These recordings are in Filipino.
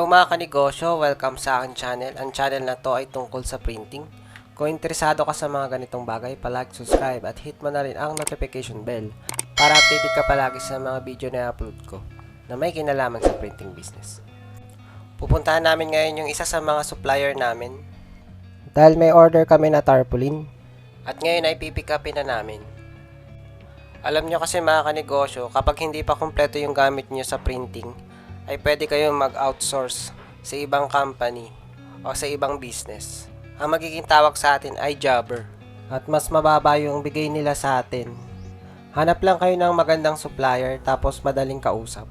mga kanegosyo, welcome sa aking channel. Ang channel na to ay tungkol sa printing. Kung interesado ka sa mga ganitong bagay, palike, subscribe at hit mo na rin ang notification bell para updated ka palagi sa mga video na i-upload ko na may kinalaman sa printing business. Pupuntahan namin ngayon yung isa sa mga supplier namin dahil may order kami na tarpaulin at ngayon ay pipick upin na namin. Alam nyo kasi mga kanegosyo, kapag hindi pa kumpleto yung gamit nyo sa printing, ay pwede kayong mag-outsource sa ibang company o sa ibang business. Ang magiging tawag sa atin ay jobber at mas mababa yung bigay nila sa atin. Hanap lang kayo ng magandang supplier tapos madaling kausap.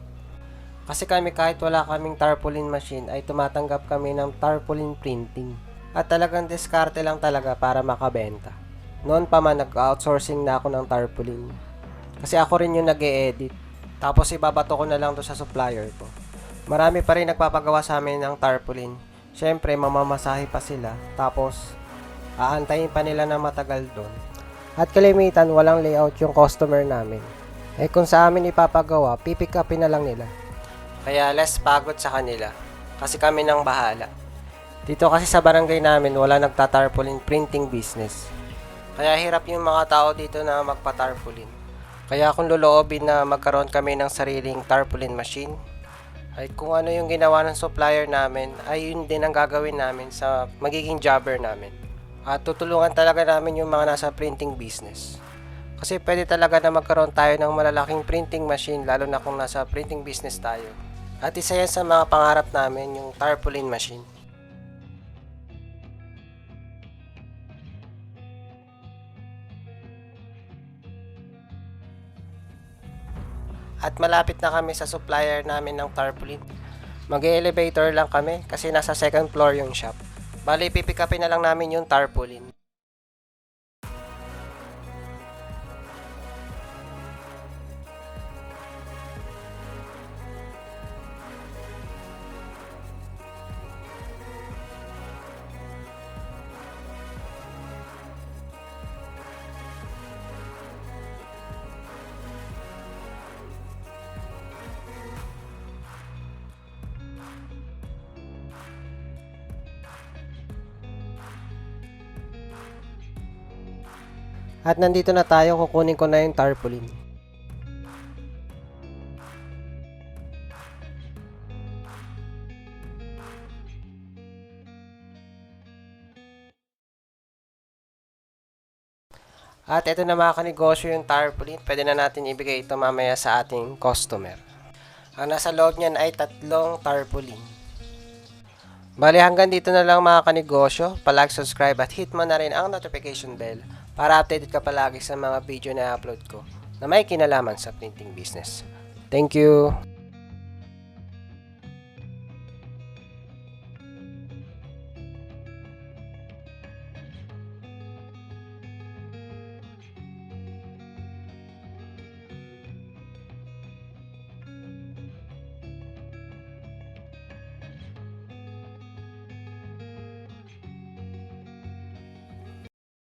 Kasi kami kahit wala kaming tarpaulin machine ay tumatanggap kami ng tarpaulin printing at talagang diskarte lang talaga para makabenta. Noon pa man nag-outsourcing na ako ng tarpaulin kasi ako rin yung nag-e-edit tapos ibabato ko na lang to sa supplier ko. Marami pa rin nagpapagawa sa amin ng tarpaulin. Siyempre, mamamasahe pa sila. Tapos, aantayin pa nila na matagal doon. At kalimitan, walang layout yung customer namin. Eh kung sa amin ipapagawa, pipick upin na lang nila. Kaya less pagod sa kanila. Kasi kami nang bahala. Dito kasi sa barangay namin, wala nagtatarpaulin printing business. Kaya hirap yung mga tao dito na magpa-tarpaulin. Kaya kung loloobin na magkaroon kami ng sariling tarpaulin machine, ay kung ano yung ginawa ng supplier namin, ay yun din ang gagawin namin sa magiging jobber namin. At tutulungan talaga namin yung mga nasa printing business. Kasi pwede talaga na magkaroon tayo ng malalaking printing machine, lalo na kung nasa printing business tayo. At isa yan sa mga pangarap namin, yung tarpaulin machine. At malapit na kami sa supplier namin ng tarpaulin. Mag-elevator lang kami kasi nasa second floor yung shop. Bali, pipick upin na lang namin yung tarpaulin. At nandito na tayo, kukunin ko na yung tarpaulin. At ito na mga kanegosyo yung tarpaulin. Pwede na natin ibigay ito mamaya sa ating customer. Ang nasa loob niyan ay 3 tarpaulin. Bali hanggang dito na lang mga kanegosyo. Palike, subscribe at hit mo na rin ang notification bell para updated ka palagi sa mga video na upload ko na may kinalaman sa printing business. Thank you!